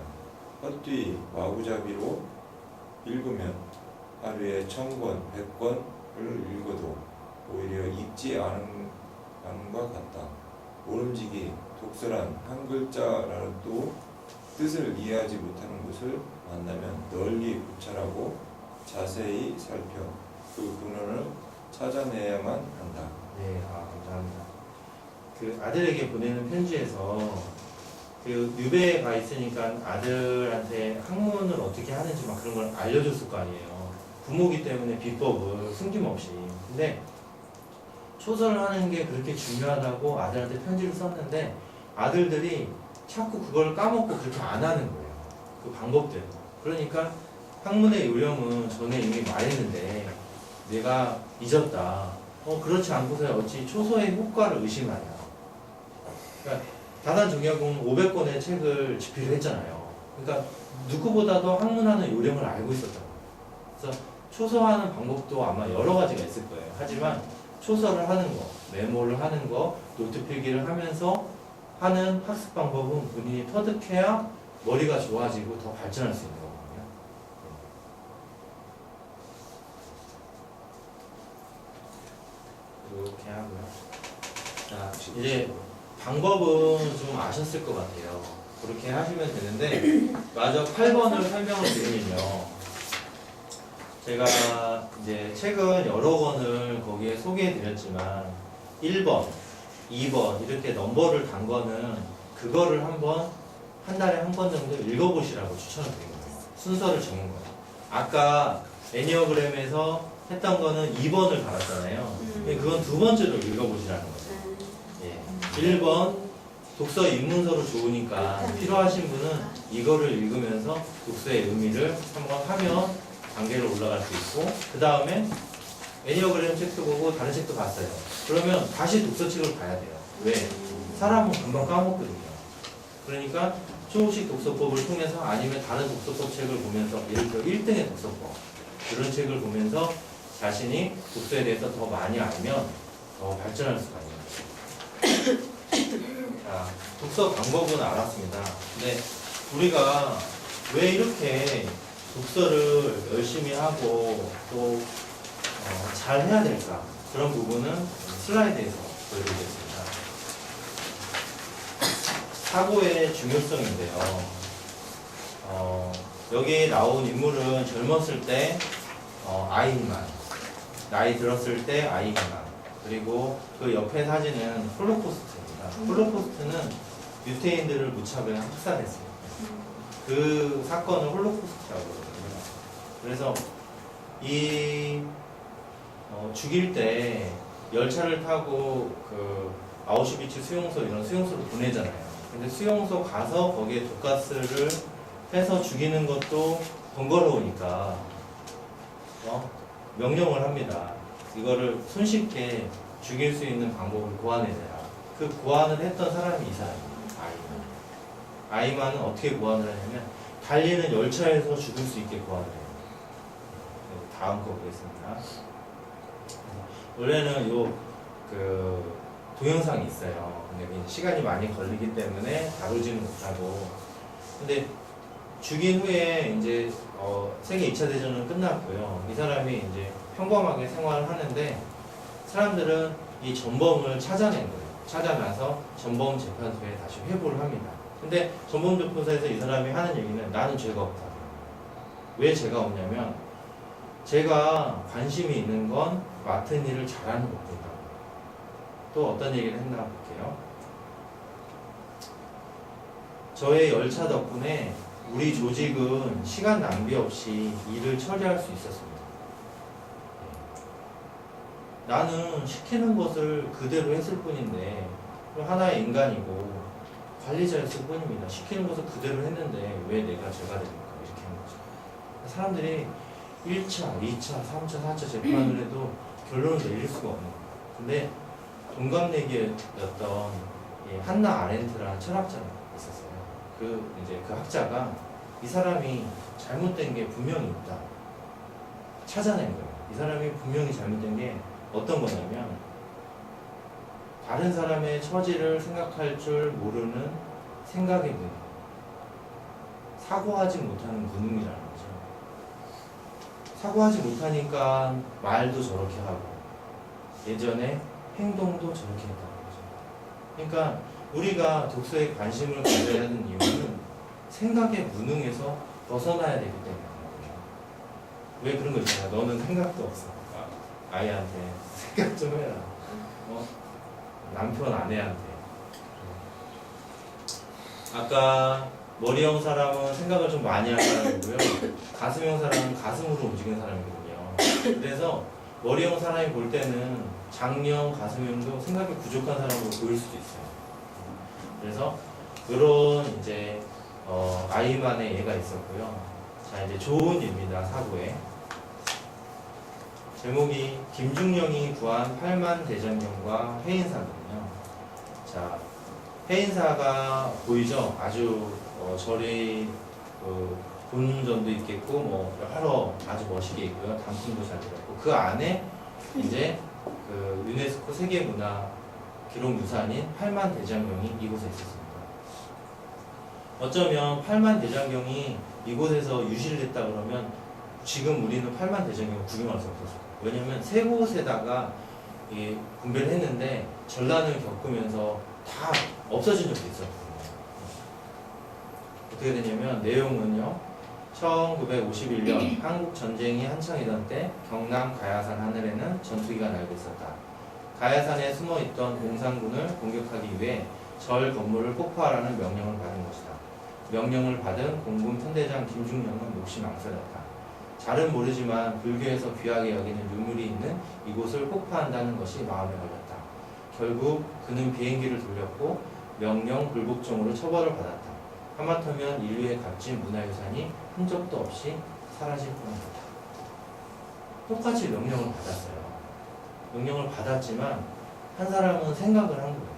헛뒤 마구잡이로 읽으면 하루에 1000권, 100권을 읽어도 오히려 읽지 않은 것 같다. 모름지기 독서란 한 글자라도 뜻을 이해하지 못하는 것을 만나면 널리 구찰하고 자세히 살펴 그 근원을 찾아내야만 한다. 네, 감사합니다. 그 아들에게 보내는 편지에서 그 유배에 가 있으니까 아들한테 학문을 어떻게 하는지 막 그런 걸 알려줬을 거 아니에요. 부모기 때문에 비법을 숨김없이. 근데 초서를 하는 게 그렇게 중요하다고 아들한테 편지를 썼는데 아들들이 자꾸 그걸 까먹고 그렇게 안 하는 거예요. 그 방법대로. 그러니까 학문의 요령은 전에 이미 말했는데 내가 잊었다. 그렇지 않고서야 어찌 초서의 효과를 의심하냐. 그러니까 다산 정약용은 500권의 책을 집필을 했잖아요. 그러니까 누구보다도 학문하는 요령을 알고 있었다고. 그래서 초서하는 방법도 아마 여러 가지가 있을 거예요. 하지만 초서를 하는 거, 메모를 하는 거, 노트 필기를 하면서 하는 학습 방법은 본인이 터득해야 머리가 좋아지고 더 발전할 수 있는 거거든요. 이렇게 하고요. 자, 이제 방법은 좀 아셨을 것 같아요. 그렇게 하시면 되는데 마저 8번을 설명을 드리면요. 제가 이제 책은 여러 권을 거기에 소개해 드렸지만 1번, 2번 이렇게 넘버를 단 거는 그거를 한번 한 달에 한 번 정도 읽어보시라고 추천을 드린 거예요. 순서를 적는 거예요. 아까 애니어그램에서 했던 거는 2번을 달았잖아요. 그건 두 번째로 읽어보시라는 거죠. 예. 1번 독서 입문서로 좋으니까 필요하신 분은 이거를 읽으면서 독서의 의미를 한번 하면 단계로 올라갈 수 있고, 그 다음에 애니어그램 책도 보고 다른 책도 봤어요. 그러면 다시 독서책을 봐야 돼요. 왜? 사람은 금방 까먹거든요. 그러니까 초식 독서법을 통해서 아니면 다른 독서법 책을 보면서 예를 들어 1등의 독서법 그런 책을 보면서 자신이 독서에 대해서 더 많이 알면 더 발전할 수가 있는 거죠. 자, 독서 방법은 알았습니다. 근데 우리가 왜 이렇게 독서를 열심히 하고 또 잘 해야 될까? 그런 부분은 슬라이드에서 보여드리겠습니다. 사고의 중요성인데요. 여기 나온 인물은 젊었을 때 아이만, 나이 들었을 때 아이만, 그리고 그 옆에 사진은 홀로코스트입니다. 홀로코스트는 유태인들을 무차별 학살했습니다. 그 사건을 홀로코스트라고 그러거든요. 그래서 이 죽일 때 열차를 타고 그 아우슈비츠 수용소 이런 수용소로 보내잖아요. 근데 수용소 가서 거기에 독가스를 해서 죽이는 것도 번거로우니까 명령을 합니다. 이거를 손쉽게 죽일 수 있는 방법을 고안해내라. 그 고안을 했던 사람이 이 사람입니다. 아이만은 어떻게 고안을 하냐면 달리는 열차에서 죽을 수 있게 고안을 해요. 다음 거 보겠습니다. 원래는 그 동영상이 있어요. 근데 시간이 많이 걸리기 때문에 다루지는 못하고. 근데 죽인 후에 이제 세계 2차 대전은 끝났고요. 이 사람이 이제 평범하게 생활을 하는데 사람들은 이 전범을 찾아낸 거예요. 찾아나서 전범 재판소에 다시 회부를 합니다. 근데 전범 재판소에서 이 사람이 하는 얘기는 나는 죄가 없다. 왜 죄가 없냐면 제가 관심이 있는 건 맡은 일을 잘하는 것뿐이다. 또 어떤 얘기를 했나 볼게요. 저의 열차 덕분에 우리 조직은 시간 낭비 없이 일을 처리할 수 있었습니다. 나는 시키는 것을 그대로 했을 뿐인데 하나의 인간이고 관리자였을 뿐입니다. 시키는 것을 그대로 했는데 왜 내가 죄가 됩니까? 이렇게 하는 거죠. 사람들이 1차, 2차, 3차, 4차 재판을 해도 결론을 내릴 수가 없는 거예요. 근데 동갑내기였던 한나 아렌트라는 철학자가 있었어요. 그 학자가 이 사람이 잘못된 게 분명히 있다. 찾아낸 거예요. 이 사람이 분명히 잘못된 게 어떤 거냐면 다른 사람의 처지를 생각할 줄 모르는 생각의 무능. 사고하지 못하는 무능이라는 거죠. 사고하지 못하니까 말도 저렇게 하고 예전에 행동도 저렇게 했다는 거죠. 그러니까 우리가 독서에 관심을 가져야 하는 이유는 생각의 무능에서 벗어나야 되기 때문이에요. 왜 그런 거 있잖아. 너는 생각도 없어. 아이한테 생각 좀 해라. 남편 아내한테. 아까 머리형 사람은 생각을 좀 많이 하는 사람이고요. 가슴형 사람은 가슴으로 움직이는 사람이거든요. 그래서 머리형 사람이 볼 때는 장형, 가슴형도 생각이 부족한 사람으로 보일 수도 있어요. 그래서 이런 이제 아이만의 예가 있었고요. 자, 이제 좋은 예입니다. 사고에. 제목이 김중령이 구한 8만 대장경과 해인사거든요. 자, 해인사가 보이죠? 아주 절이 본전도 있겠고 여러 아주 멋있게 있고요. 단풍도 잘 들었고 그 안에 이제 그 유네스코 세계문화 기록유산인 8만 대장경이 이곳에 있었습니다. 어쩌면 8만 대장경이 이곳에서 유실됐다 그러면 지금 우리는 8만 대장경을 구경할 수 없었어요. 왜냐면 세 곳에다가 분배를 했는데 전란을 겪으면서 다 없어진 적도 있었거든요. 어떻게 되냐면 내용은요. 1951년 한국 전쟁이 한창이던 때 경남 가야산 하늘에는 전투기가 날고 있었다. 가야산에 숨어있던 공산군을 공격하기 위해 절 건물을 폭파하라는 명령을 받은 것이다. 명령을 받은 공군 편대장 김중령은 몹시 망설였다. 잘은 모르지만 불교에서 귀하게 여기는 유물이 있는 이곳을 폭파한다는 것이 마음에 걸렸다. 결국 그는 비행기를 돌렸고 명령 불복종으로 처벌을 받았다. 하마터면 인류의 값진 문화유산이 흔적도 없이 사라질 뻔했다. 똑같이 명령을 받았어요. 명령을 받았지만 한 사람은 생각을 한 거예요.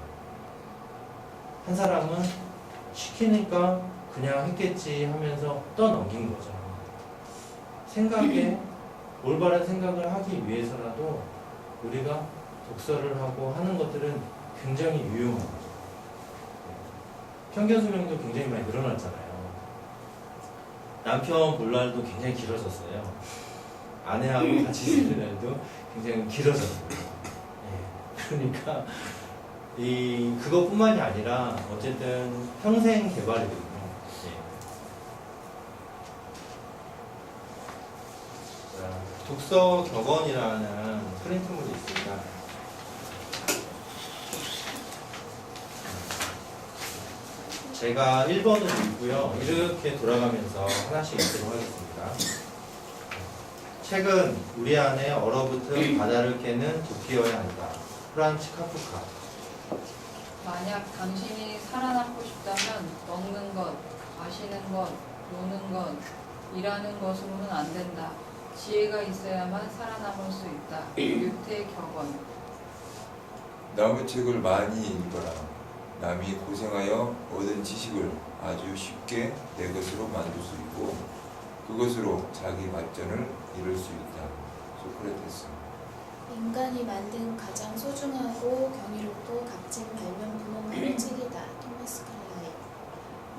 한 사람은 시키니까 그냥 했겠지 하면서 떠넘긴 거죠. 생각에 올바른 생각을 하기 위해서라도 우리가 독서를 하고 하는 것들은 굉장히 유용한 거죠. 평균 수명도 굉장히 많이 늘어났잖아요. 남편 볼 날도 굉장히 길어졌어요. 아내하고 같이 지낼 날도 굉장히 길어졌어요. 그러니까 그것뿐만이 아니라 어쨌든 평생 개발이거든요. 독서 격언이라는 프린트물이 있습니다. 제가 1번을 읽고요. 이렇게 돌아가면서 하나씩 읽도록 하겠습니다. 책은 우리 안에 얼어붙은 바다를 깨는 도피여야 한다. 프란츠 카프카. 만약 당신이 살아남고 싶다면 먹는 것, 마시는 것, 노는 건 일하는 것으로는 안 된다. 지혜가 있어야만 살아남을 수 있다. 유태격언. 남의 책을 많이 읽어라. 남이 고생하여 얻은 지식을 아주 쉽게 내 것으로 만들 수 있고 그것으로 자기 발전을 이룰 수 있다. 소크라테스. 인간이 만든 가장 소중하고 경이롭고 값진 발명품은 책이다. 토마스 칼라일.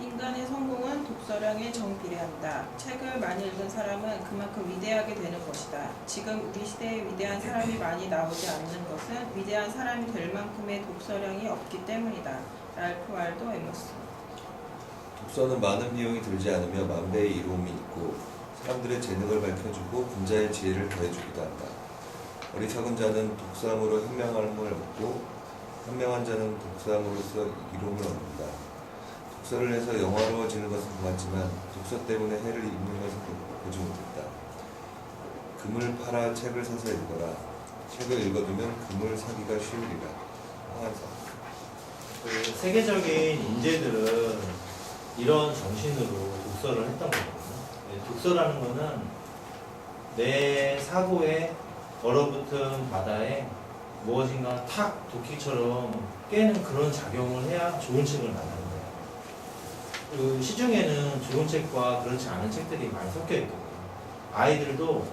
인간의 성공은 독서량에 정비례한다. 책을 많이 읽은 사람은 그만큼 위대하게 되는 것이다. 지금 우리 시대에 위대한 사람이 많이 나오지 않는 것은 위대한 사람이 될 만큼의 독서량이 없기 때문이다. 랄프 waldo 에머슨. 독서는 많은 비용이 들지 않으며 만배의 이로움이 있고 사람들의 재능을 밝혀주고 분자의 지혜를 더해주기도 한다. 어리석은 자는 독서함으로 현명함을 얻고 현명한 자는 독서함으로써 이로움을 얻는다. 독서를 해서 영화로워지는 것은 보았지만 독서 때문에 해를 입는 것은 보지 못했다. 금을 팔아 책을 사서 읽어라. 책을 읽어두면 금을 사기가 쉬우리라. 황한사. 그 세계적인 인재들은 이런 정신으로 독서를 했던 거거든요. 독서라는 거는 내 사고에 얼어붙은 바다에 무엇인가 탁 도끼처럼 깨는 그런 작용을 해야 좋은 책을 만드는 거예요. 그 시중에는 좋은 책과 그렇지 않은 책들이 많이 섞여 있거든요. 아이들도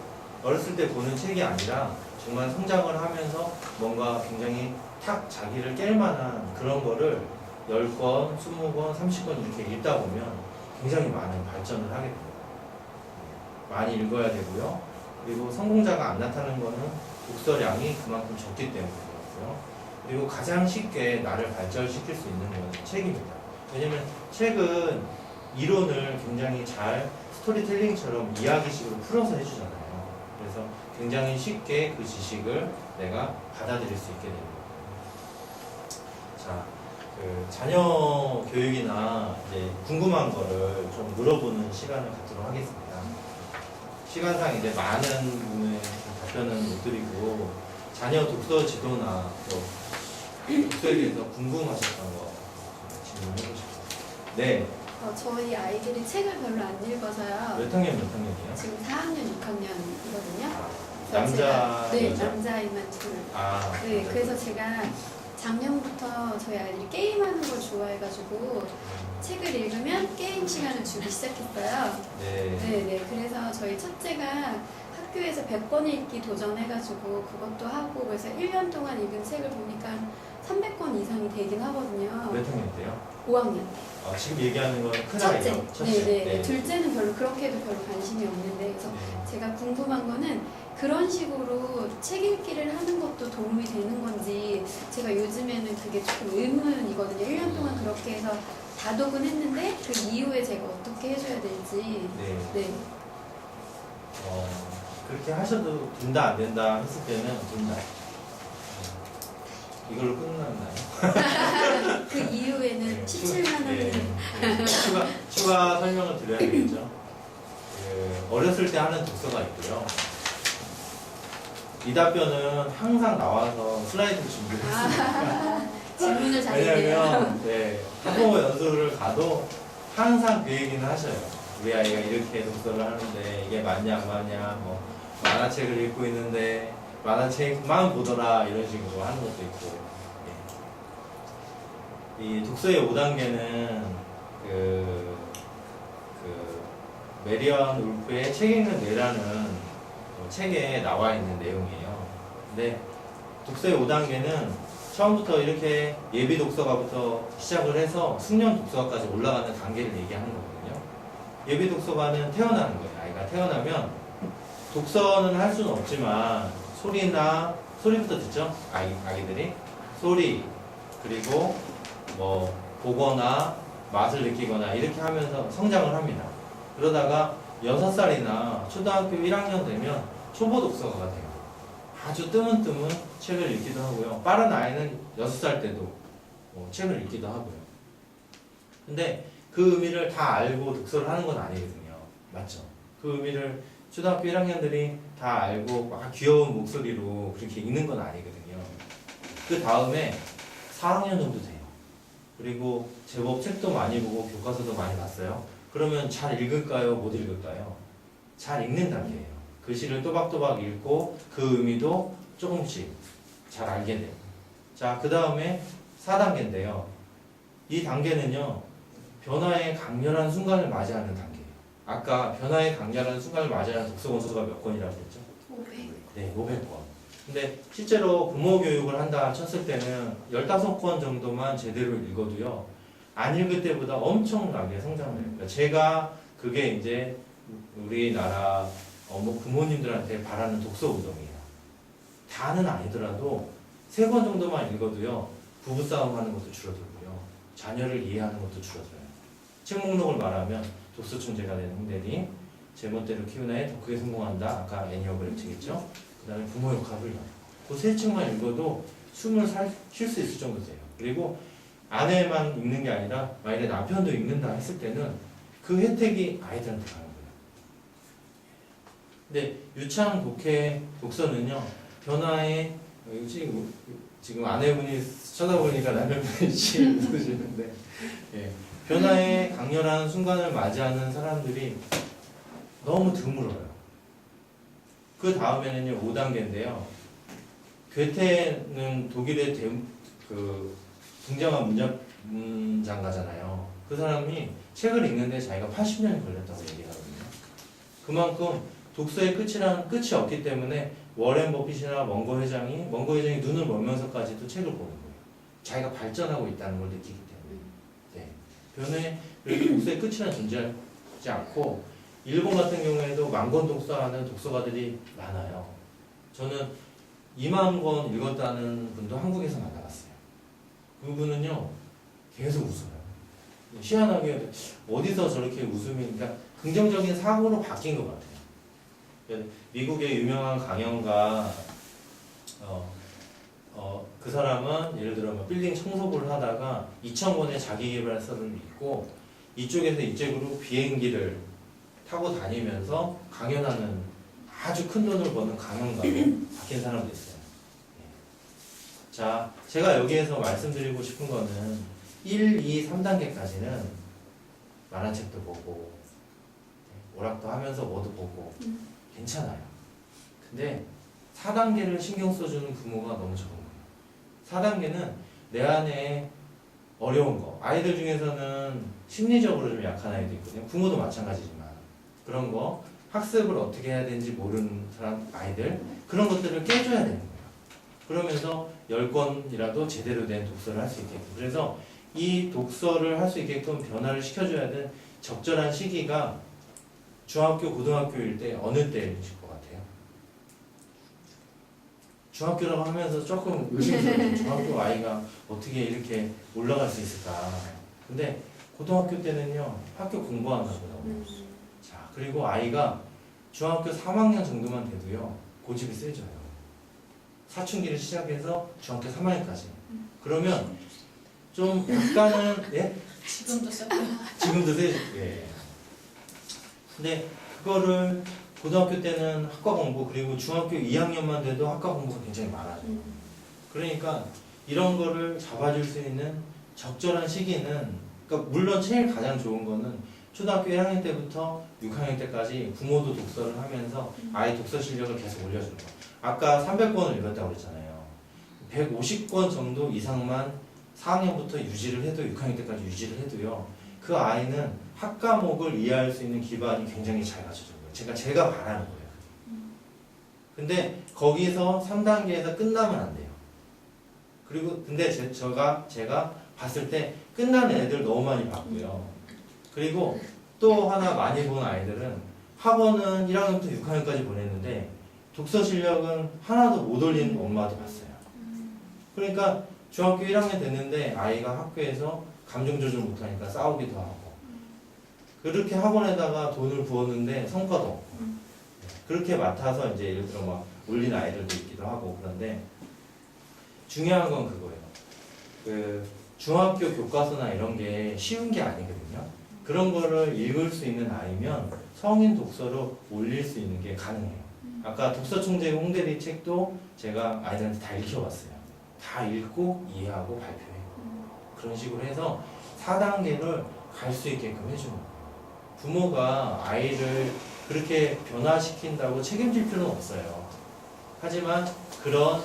어렸을 때 보는 책이 아니라 정말 성장을 하면서 뭔가 굉장히 탁 자기를 깰 만한 그런 거를 10권, 20권, 30권 이렇게 읽다 보면 굉장히 많은 발전을 하게 됩니다. 많이 읽어야 되고요. 그리고 성공자가 안 나타나는 거는 독서량이 그만큼 적기 때문이고요. 그리고 가장 쉽게 나를 발전시킬 수 있는 건 책입니다. 왜냐면 책은 이론을 굉장히 잘 스토리텔링처럼 이야기식으로 풀어서 해주잖아요. 그래서 굉장히 쉽게 그 지식을 내가 받아들일 수 있게 됩니다. 자, 그 자녀 교육이나 이제 궁금한 거를 좀 물어보는 시간을 갖도록 하겠습니다. 시간상 이제 많은 부분에 답변은 못 드리고 자녀 독서 지도나 또 독서에 대해서 궁금하셨던 거 질문해 주시죠. 네. 저희 아이들이 책을 별로 안 읽어서요. 몇 학년 몇 학년이요? 지금 4학년, 6학년이거든요. 남자, 네, 여자? 남자아이만 둘. 아, 네, 그래서 제가 작년부터 저희 아이들이 게임하는 걸 좋아해가지고 책을 읽으면 게임 시간을 주기 시작했어요. 네. 네. 그래서 저희 첫째가 학교에서 100권 읽기 도전해가지고 그것도 하고 그래서 1년 동안 읽은 책을 보니까 300권 이상이 되긴 하거든요. 몇 학년 때요? 5학년. 지금 얘기하는 건 큰 첫째. 아이요? 네. 둘째는 그렇게도 별로 관심이 없는데 그래서 제가 궁금한 거는 그런 식으로 책 읽기를 하는 것도 도움이 되는 건지 제가 요즘에는 그게 조금 의문이거든요. 1년 동안 그렇게 해서 다독은 했는데 그 이후에 제가 어떻게 해줘야 될지. 네. 그렇게 하셔도 된다 안 된다 했을 때는 된다. 이걸로 끝났나요? 그 이후에는 17만 원이 추가 설명을 드려야 되겠죠. 어렸을 때 하는 독서가 있고요. 이 답변은 항상 나와서 슬라이드 준비했습니다. 질문을 잘해요. 왜냐면 학부모 연수를 가도 항상 그 얘기는 하셔요. 우리 아이가 이렇게 독서를 하는데 이게 맞냐 안 맞냐, 뭐 만화책을 읽고 있는데 만화책만 보더라 이런 식으로 하는 것도 있고. 이 독서의 5단계는 메리언 울프의 책 읽는 뇌라는 책에 나와 있는 내용이에요. 근데 독서의 5단계는 처음부터 이렇게 예비 독서가부터 시작을 해서 숙련 독서가까지 올라가는 단계를 얘기하는 거거든요. 예비 독서가는 태어나는 거예요. 아이가 태어나면 독서는 할 수는 없지만 소리부터 듣죠? 아이들이 소리 그리고 뭐 보거나 맛을 느끼거나 이렇게 하면서 성장을 합니다. 그러다가 6살이나 초등학교 1학년 되면 초보 독서가가 돼요. 아주 뜨문뜨문 책을 읽기도 하고요. 빠른 아이는 6살 때도 책을 읽기도 하고요. 근데 그 의미를 다 알고 독서를 하는 건 아니거든요. 맞죠? 그 의미를 초등학교 1학년들이 다 알고 막 귀여운 목소리로 그렇게 읽는 건 아니거든요. 그 다음에 4학년 정도 돼요. 그리고 제법 책도 많이 보고 교과서도 많이 봤어요. 그러면 잘 읽을까요? 못 읽을까요? 잘 읽는 단계예요. 글씨를 또박또박 읽고 그 의미도 조금씩 잘 알게 돼요. 자, 그 다음에 4단계인데요. 이 단계는요, 변화의 강렬한 순간을 맞이하는 단계예요. 아까 변화의 강렬한 순간을 맞이하는 독서 권수가 몇 권이라고 했죠? 500. 네, 500권. 근데 실제로 부모 교육을 한다 쳤을 때는 15권 정도만 제대로 읽어도요, 안 읽을 때보다 엄청나게 성장을 해요. 제가 그게 이제 우리나라 부모님들한테 바라는 독서 운동이에요. 다는 아니더라도 3권 정도만 읽어도요, 부부싸움 하는 것도 줄어들고요, 자녀를 이해하는 것도 줄어들어요. 책 목록을 말하면 독서 총재가 되는 홍대리, 제멋대로 키우는 애 더 크게 성공한다. 아까 애니어그램 책이죠. 그 다음에 부모 역할을 해요. 그 3책만 읽어도 숨을 쉴 수 있을 정도 돼요. 그리고 아내만 읽는 게 아니라 만약에 남편도 읽는다 했을 때는 그 혜택이 아이들한테 가는 거예요. 근데 유창 독해 독서는요, 변화의 지금 아내분이 쳐다보니까 남편분이 웃으시는데, 예, 변화의 강렬한 순간을 맞이하는 사람들이 너무 드물어요. 그 다음에는요, 5단계인데요. 괴테는 독일의 굉장한 문장가잖아요. 그 사람이 책을 읽는데 자기가 80년이 걸렸다고 얘기하거든요. 그만큼 독서의 끝이 없기 때문에 워렌 버핏이나 먼거 회장이 눈을 멀면서까지도 책을 보는 거예요. 자기가 발전하고 있다는 걸 느끼기 때문에. 네. 독서의 끝이란 존재하지 않고, 일본 같은 경우에도 10,000권 독서하는 독서가들이 많아요. 저는 20,000권 읽었다는 분도 한국에서 만나봤어요. 그분은요, 계속 웃어요. 희한하게 어디서 저렇게 웃음이, 그러니까 긍정적인 사고로 바뀐 것 같아요. 미국의 유명한 강연가, 그 사람은 예를 들어 빌딩 청소부를 하다가 2,000권의 자기계발서를 읽고 이쪽에서 이쪽으로 비행기를 타고 다니면서 강연하는 아주 큰 돈을 버는 강연가로 바뀐 사람도 있어요. 자, 제가 여기에서 말씀드리고 싶은 거는 1, 2, 3단계까지는 만화책도 보고 오락도 하면서 뭐도 보고 괜찮아요. 근데 4단계를 신경 써주는 부모가 너무 적은 거예요. 4단계는 내 안에 어려운 거, 아이들 중에서는 심리적으로 좀 약한 아이도 있거든요. 부모도 마찬가지지만 그런 거, 학습을 어떻게 해야 되는지 모르는 사람, 아이들, 그런 것들을 깨줘야 되는 거예요. 그러면서 10권이라도 제대로 된 독서를 할 수 있게끔. 그래서 이 독서를 할 수 있게끔 변화를 시켜줘야 되는 적절한 시기가 중학교, 고등학교일 때 어느 때이실 것 같아요? 중학교라고 하면서 조금 의심스러워요. 중학교 아이가 어떻게 이렇게 올라갈 수 있을까. 근데 고등학교 때는요, 학교 공부하나 보다고. 자, 그리고 아이가 중학교 3학년 정도만 돼도요, 고집이 세져요. 사춘기를 시작해서 중학교 3학년까지. 그러면 좀 약간은, 예? 지금도 써. 지금도 세죠. 예. 근데 그거를 고등학교 때는 학과 공부, 그리고 중학교 2학년만 돼도 학과 공부가 굉장히 많아요. 그러니까 이런 거를 잡아줄 수 있는 적절한 시기는, 그러니까 물론 제일 가장 좋은 거는 초등학교 1학년 때부터 6학년 때까지 부모도 독서를 하면서 아이 독서 실력을 계속 올려주는 거. 아까 300권을 읽었다고 그랬잖아요. 150권 정도 이상만 4학년부터 유지를 해도, 6학년 때까지 유지를 해도요, 그 아이는 학 과목을 이해할 수 있는 기반이 굉장히 잘 갖춰진 거예요. 제가 바라는 거예요. 근데 거기서 3단계에서 끝나면 안 돼요. 그리고 근데 제가 봤을 때 끝나는 애들 너무 많이 봤고요. 그리고 또 하나 많이 본 아이들은 학원은 1학년부터 6학년까지 보냈는데 독서 실력은 하나도 못 올린 엄마도 봤어요. 그러니까 중학교 1학년 됐는데 아이가 학교에서 감정 조절 못하니까 싸우기도 하고, 그렇게 학원에다가 돈을 부었는데 성과도 없고, 그렇게 맡아서 이제 예를 들어 막 올린 아이들도 있기도 하고. 그런데 중요한 건 그거예요. 그 중학교 교과서나 이런 게 쉬운 게 아니거든요. 그런 거를 읽을 수 있는 아이면 성인 독서로 올릴 수 있는 게 가능해요. 아까 독서총재 홍대리 책도 제가 아이들한테 다 읽혀봤어요. 다 읽고 이해하고 발표해요. 그런 식으로 해서 4단계를 갈 수 있게끔 해주는 거예요. 부모가 아이를 그렇게 변화시킨다고 책임질 필요는 없어요. 하지만 그런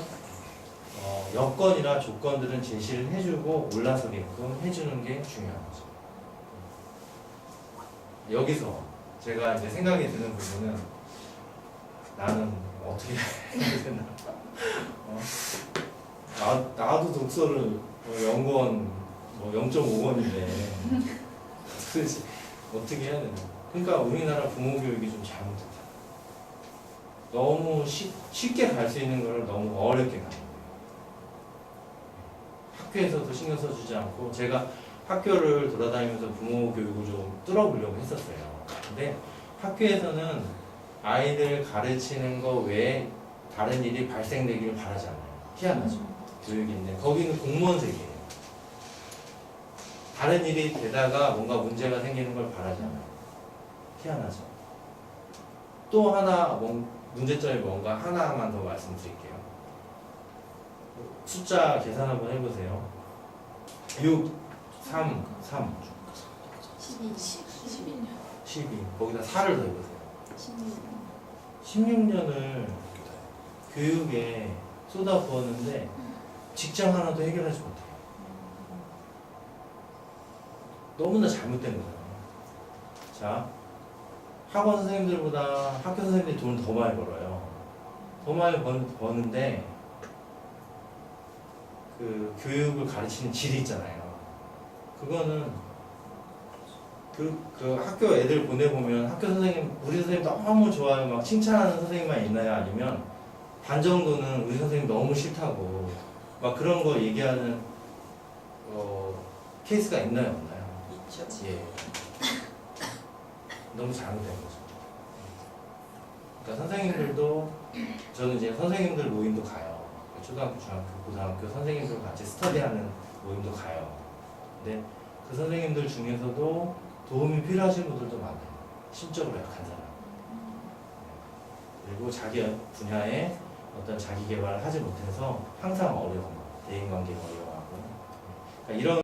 여건이나 조건들은 제시를 해주고 올라서게끔 해주는 게 중요한 거죠. 여기서 제가 이제 생각이 드는 부분은 나는 어떻게 해야 되나? 나도 독서를 연구원 0.5권인데 도대체 어떻게 해야 되나? 그러니까 우리나라 부모 교육이 좀 잘못됐다. 너무 쉽게 갈 수 있는 걸 너무 어렵게 가는 거예요. 학교에서도 신경 써주지 않고 제가 학교를 돌아다니면서 부모 교육을 좀 뚫어보려고 했었어요. 근데 학교에서는 아이들 가르치는 거 외에 다른 일이 발생되기를 바라지 않아요. 희한하죠. 교육인데 거기는 공무원 세계예요. 다른 일이 되다가 뭔가 문제가 생기는 걸 바라지 않아요. 희한하죠. 또 하나 문제점이 뭔가 하나만 더 말씀드릴게요. 숫자 계산 한번 해보세요. 6, 3, 3, 12 거기다 4를 더해보세요. 16년을 교육에 쏟아부었는데 직장 하나도 해결하지 못해요. 너무나 잘못된 거잖아요. 자, 학원 선생님들보다 학교 선생님들이 돈을 더 많이 벌어요. 더 많이 버는데 그 교육을 가르치는 질이 있잖아요. 그거는 그 학교 애들 보내보면 학교 선생님, 우리 선생님 너무 좋아요. 막 칭찬하는 선생님만 있나요? 아니면 반 정도는 우리 선생님 너무 싫다고 막 그런 거 얘기하는 케이스가 있나요? 없나요? 있죠. 예. 너무 잘못된 거죠. 그러니까 선생님들도 저는 이제 선생님들 모임도 가요. 초등학교, 중학교, 고등학교 선생님들 같이 스터디하는 모임도 가요. 근데 그 선생님들 중에서도 도움이 필요하신 분들도 많아요. 심적으로 약한 사람. 그리고 자기 분야에 어떤 자기 개발을 하지 못해서 항상 어려운 거, 대인관계가 어려워하고 그러니까 이런